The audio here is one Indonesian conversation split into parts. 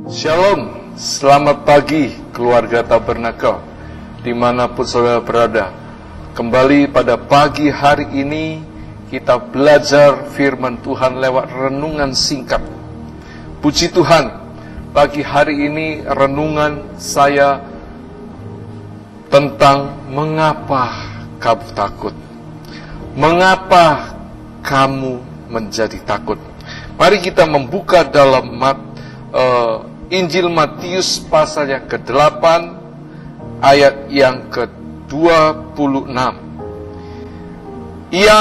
Shalom, selamat pagi keluarga Tabernakel, dimanapun saudara berada. Kembali pada pagi hari ini kita belajar firman Tuhan lewat renungan singkat. Puji Tuhan, pagi hari ini renungan saya tentang mengapa kamu takut. Mengapa kamu menjadi takut? Mari kita membuka dalam Injil Matius pasal yang ke-8 ayat yang ke-26. Ia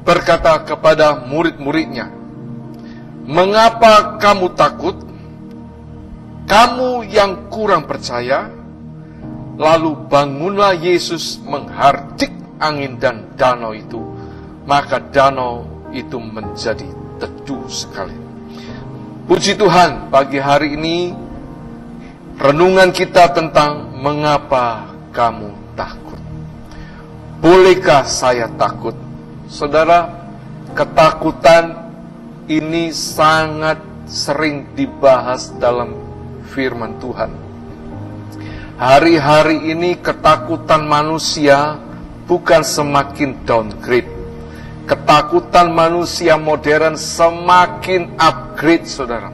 berkata kepada murid-muridnya, "Mengapa kamu takut? Kamu yang kurang percaya?" Lalu bangunlah Yesus menghardik angin dan danau itu. Maka danau itu menjadi teduh sekali. Puji Tuhan, pagi hari ini renungan kita tentang mengapa kamu takut. Bolehkah saya takut? Saudara, ketakutan ini sangat sering dibahas dalam firman Tuhan. Hari-hari ini ketakutan manusia bukan semakin downgrade. Ketakutan manusia modern semakin upgrade, saudara.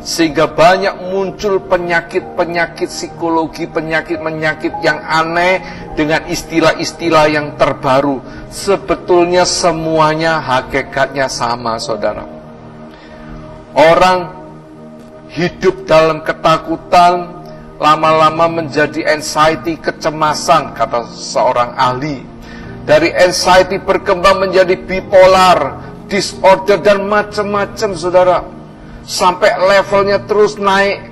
Sehingga banyak muncul penyakit-penyakit psikologi, penyakit-penyakit yang aneh dengan istilah-istilah yang terbaru. Sebetulnya semuanya hakikatnya sama, saudara. Orang hidup dalam ketakutan lama-lama menjadi anxiety, kecemasan, kata seorang ahli. Dari anxiety berkembang menjadi bipolar, disorder, dan macam-macam, saudara. Sampai levelnya terus naik.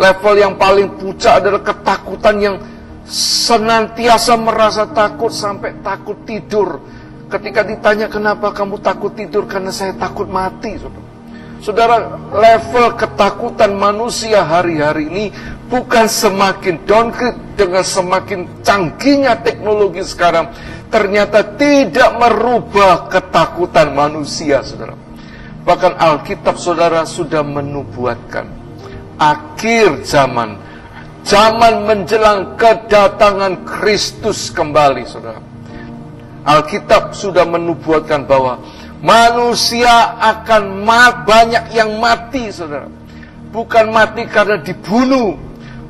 Level yang paling puncak adalah ketakutan yang senantiasa merasa takut sampai takut tidur. Ketika ditanya, "Kenapa kamu takut tidur?" "Karena saya takut mati," saudara. Saudara, level ketakutan manusia hari-hari ini bukan semakin downgrade dengan semakin canggihnya teknologi sekarang, ternyata tidak merubah ketakutan manusia, saudara. Bahkan Alkitab, saudara, sudah menubuatkan akhir zaman, zaman menjelang kedatangan Kristus kembali, saudara. Alkitab sudah menubuatkan bahwa manusia akan banyak yang mati, saudara. Bukan mati karena dibunuh,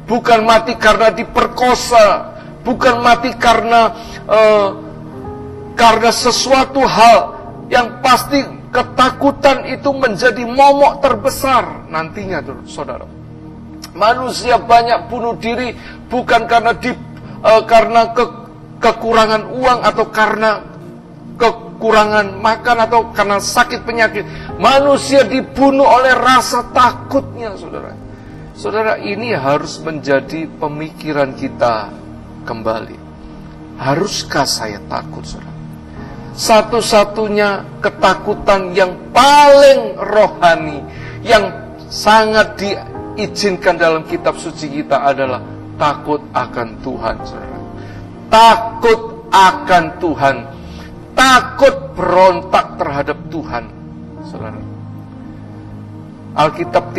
bukan mati karena diperkosa, bukan mati karena sesuatu hal yang pasti. Ketakutan itu menjadi momok terbesar nantinya, saudara. Manusia banyak bunuh diri bukan karena kekurangan uang atau karena kekurangan makan atau karena sakit penyakit. Manusia dibunuh oleh rasa takutnya, saudara. Saudara, ini harus menjadi pemikiran kita kembali. Haruskah saya takut, saudara? Satu-satunya ketakutan yang paling rohani, yang sangat diizinkan dalam kitab suci kita adalah takut akan Tuhan, saudara. Takut akan Tuhan. Takut berontak terhadap Tuhan, saudara. Alkitab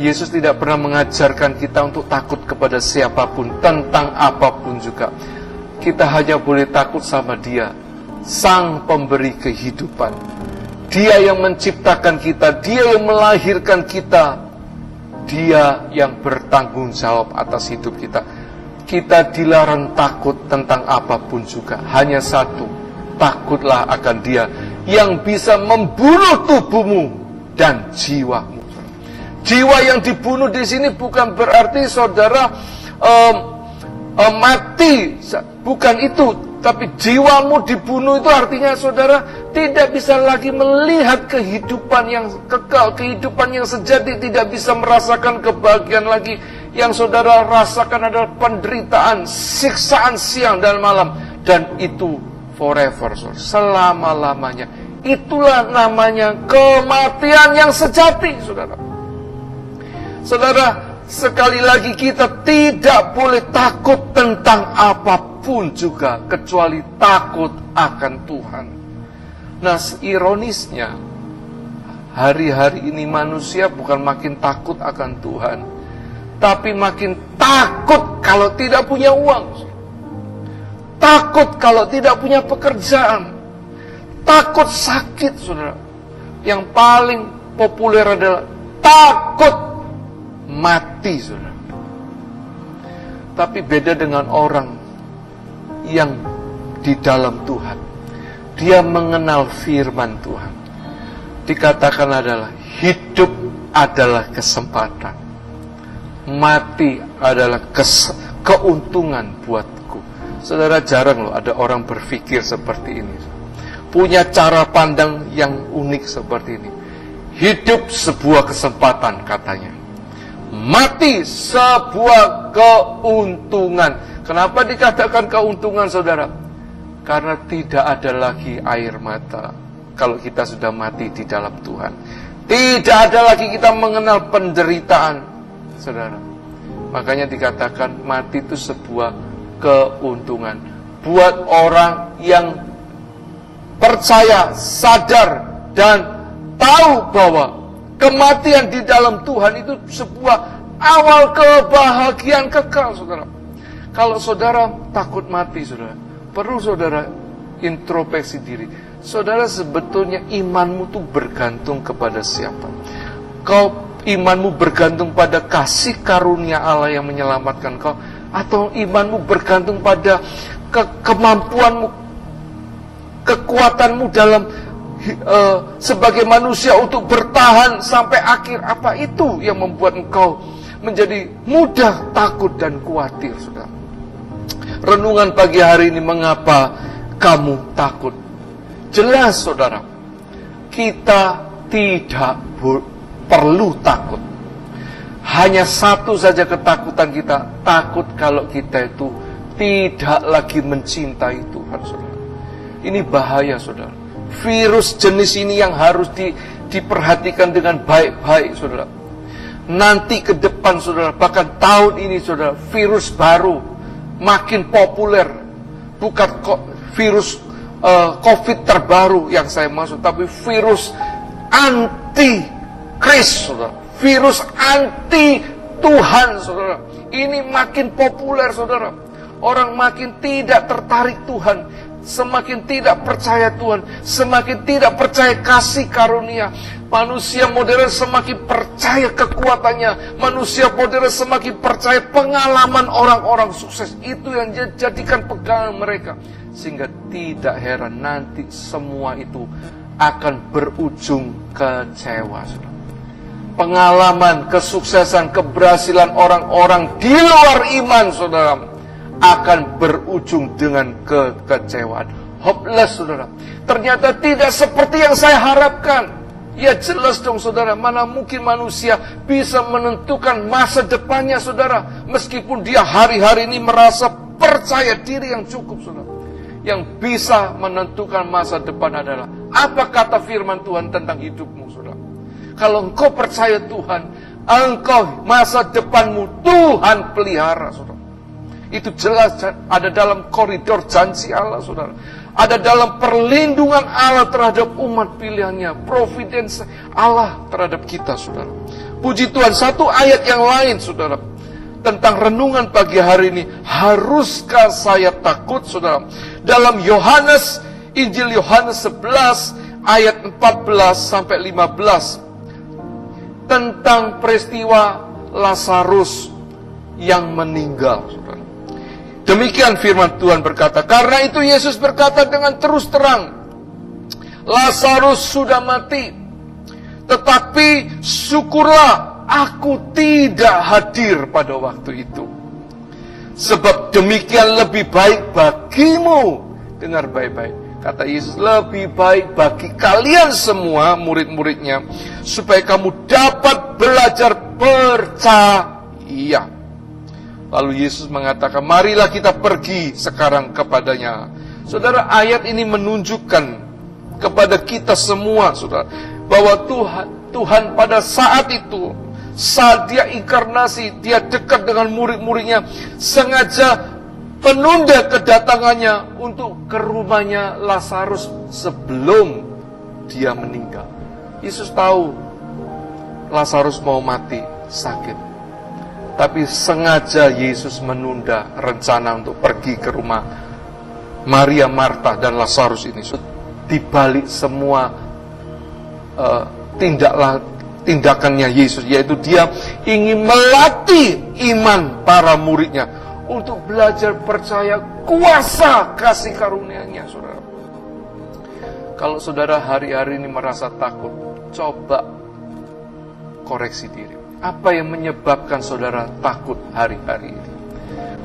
Yesus tidak pernah mengajarkan kita untuk takut kepada siapapun, tentang apapun juga. Kita hanya boleh takut sama Dia, Sang Pemberi kehidupan. Dia yang menciptakan kita, Dia yang melahirkan kita, Dia yang bertanggung jawab atas hidup kita. Kita dilarang takut tentang apapun juga. Hanya satu, takutlah akan Dia yang bisa membunuh tubuhmu dan jiwamu. Jiwa yang dibunuh di sini bukan berarti saudara mati, bukan itu. Tapi jiwamu dibunuh itu artinya saudara tidak bisa lagi melihat kehidupan yang kekal, kehidupan yang sejati, tidak bisa merasakan kebahagiaan lagi. Yang saudara rasakan adalah penderitaan, siksaan siang dan malam, dan itu forever, selama-lamanya. Itulah namanya kematian yang sejati, saudara. Saudara, sekali lagi kita tidak boleh takut tentang apapun juga kecuali takut akan Tuhan. Nah, ironisnya Hari-hari ini manusia bukan makin takut akan Tuhan, tapi makin takut kalau tidak punya uang. Takut kalau tidak punya pekerjaan. Takut sakit, saudara. Yang paling populer adalah takut mati, saudara. Tapi beda dengan orang yang di dalam Tuhan. Dia mengenal firman Tuhan. Dikatakan adalah hidup adalah kesempatan, mati adalah keuntungan buatku. Saudara, jarang loh ada orang berpikir seperti ini, punya cara pandang yang unik seperti ini. Hidup sebuah kesempatan katanya, mati sebuah keuntungan. Kenapa dikatakan keuntungan, saudara? Karena tidak ada lagi air mata kalau kita sudah mati di dalam Tuhan. Tidak ada lagi kita mengenal penderitaan, saudara. Makanya dikatakan mati itu sebuah keuntungan buat orang yang percaya, sadar, dan tahu bahwa kematian di dalam Tuhan itu sebuah awal kebahagiaan kekal, saudara. Kalau saudara takut mati, saudara, perlu saudara introspeksi diri. Saudara, sebetulnya imanmu tuh bergantung kepada siapa? Imanmu bergantung pada kasih karunia Allah yang menyelamatkan kau, atau imanmu bergantung pada kemampuanmu, kekuatanmu dalam sebagai manusia untuk bertahan sampai akhir? Apa itu yang membuat engkau menjadi mudah takut dan khawatir, saudara? Renungan pagi hari ini, mengapa kamu takut? Jelas, saudara, kita tidak perlu takut. Hanya satu saja ketakutan kita, takut kalau kita itu tidak lagi mencintai Tuhan, saudara. Ini bahaya, saudara. Virus jenis ini yang harus diperhatikan dengan baik-baik, saudara. Nanti ke depan, saudara, bahkan tahun ini, saudara, virus baru makin populer. Bukan virus COVID terbaru yang saya maksud, tapi virus anti-Kris, saudara. Virus anti Tuhan, saudara. Ini makin populer, saudara. Orang makin tidak tertarik Tuhan, semakin tidak percaya Tuhan, semakin tidak percaya kasih karunia. Manusia modern semakin percaya kekuatannya. Manusia modern semakin percaya pengalaman orang-orang sukses. Itu yang jadikan pegangan mereka. Sehingga tidak heran nanti semua itu akan berujung kecewa. Pengalaman, kesuksesan, keberhasilan orang-orang di luar iman, saudara, akan berujung dengan kekecewaan. Hopeless, saudara. Ternyata tidak seperti yang saya harapkan. Ya jelas dong, saudara, mana mungkin manusia bisa menentukan masa depannya, saudara, meskipun dia hari-hari ini merasa percaya diri yang cukup, saudara. Yang bisa menentukan masa depan adalah apa kata firman Tuhan tentang hidupmu, saudara. Kalau engkau percaya Tuhan, engkau masa depanmu Tuhan pelihara, saudara. Itu jelas ada dalam koridor janji Allah, saudara. Ada dalam perlindungan Allah terhadap umat pilihannya. Providence Allah terhadap kita, saudara. Puji Tuhan, satu ayat yang lain, saudara, tentang renungan pagi hari ini. Haruskah saya takut, saudara? Dalam Yohanes, Injil Yohanes 11 ayat 14 sampai 15. Tentang peristiwa Lazarus yang meninggal, saudara. Demikian firman Tuhan berkata, karena itu Yesus berkata dengan terus terang, Lazarus sudah mati, tetapi syukurlah aku tidak hadir pada waktu itu. Sebab demikian lebih baik bagimu. Dengar baik-baik, kata Yesus, lebih baik bagi kalian semua murid-muridnya, supaya kamu dapat belajar percaya. Lalu Yesus mengatakan, marilah kita pergi sekarang kepadanya. Saudara, ayat ini menunjukkan kepada kita semua, saudara, bahwa Tuhan pada saat itu, saat dia inkarnasi, dia dekat dengan murid-muridnya, sengaja menunda kedatangannya untuk ke rumahnya Lazarus sebelum dia meninggal. Yesus tahu Lazarus mau mati, sakit. Tapi sengaja Yesus menunda rencana untuk pergi ke rumah Maria, Marta, dan Lazarus ini. Di balik semua tindakannya Yesus, yaitu dia ingin melatih iman para muridnya untuk belajar percaya kuasa kasih karunia-Nya, saudara. Kalau saudara hari-hari ini merasa takut, coba koreksi diri. Apa yang menyebabkan saudara takut hari-hari ini?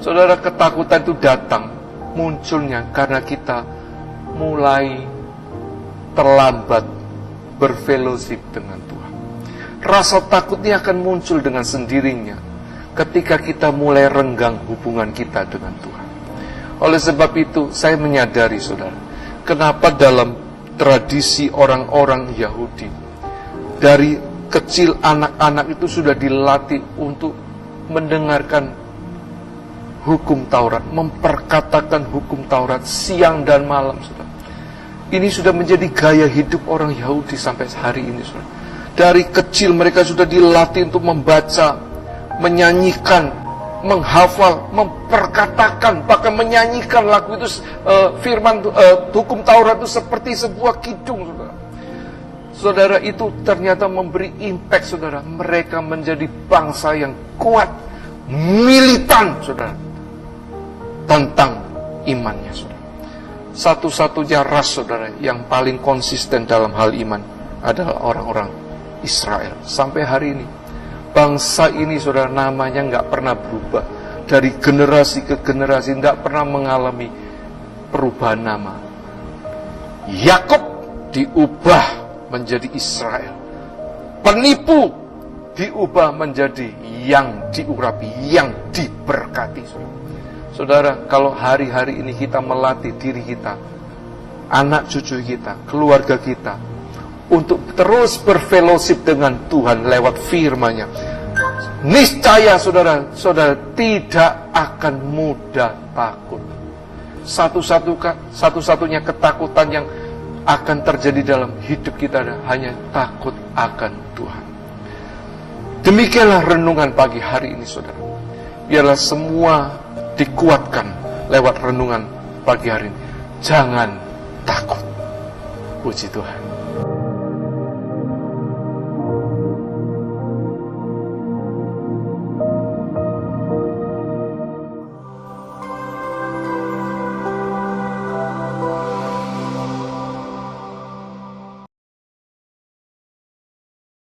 Saudara, ketakutan itu datang, munculnya karena kita mulai terlambat berfellowship dengan Tuhan. Rasa takut ini akan muncul dengan sendirinya ketika kita mulai renggang hubungan kita dengan Tuhan. Oleh sebab itu, saya menyadari, saudara, kenapa dalam tradisi orang-orang Yahudi, dari kecil anak-anak itu sudah dilatih untuk mendengarkan hukum Taurat, memperkatakan hukum Taurat siang dan malam, saudara. Ini sudah menjadi gaya hidup orang Yahudi sampai hari ini, saudara. Dari kecil mereka sudah dilatih untuk membaca, menyanyikan, menghafal, memperkatakan, bahkan menyanyikan lagu itu, firman hukum Taurat itu seperti sebuah kidung, saudara. Saudara, itu ternyata memberi impact, saudara. Mereka menjadi bangsa yang kuat, militan, saudara, tentang imannya, saudara. Satu-satunya ras, saudara, yang paling konsisten dalam hal iman adalah orang-orang Israel. Sampai hari ini, bangsa ini, saudara, namanya nggak pernah berubah. Dari generasi ke generasi, nggak pernah mengalami perubahan nama. Yakub diubah menjadi Israel. Penipu diubah menjadi yang diurapi, yang diberkati, saudara. Saudara, kalau hari-hari ini kita melatih diri kita, anak cucu kita, keluarga kita, untuk terus berfellowship dengan Tuhan lewat firman-Nya, niscaya saudara tidak akan mudah takut. Satu-satunya ketakutan yang akan terjadi dalam hidup kita hanya takut akan Tuhan. Demikianlah renungan pagi hari ini, saudara. Biarlah semua dikuatkan lewat renungan pagi hari ini. Jangan takut. Puji Tuhan.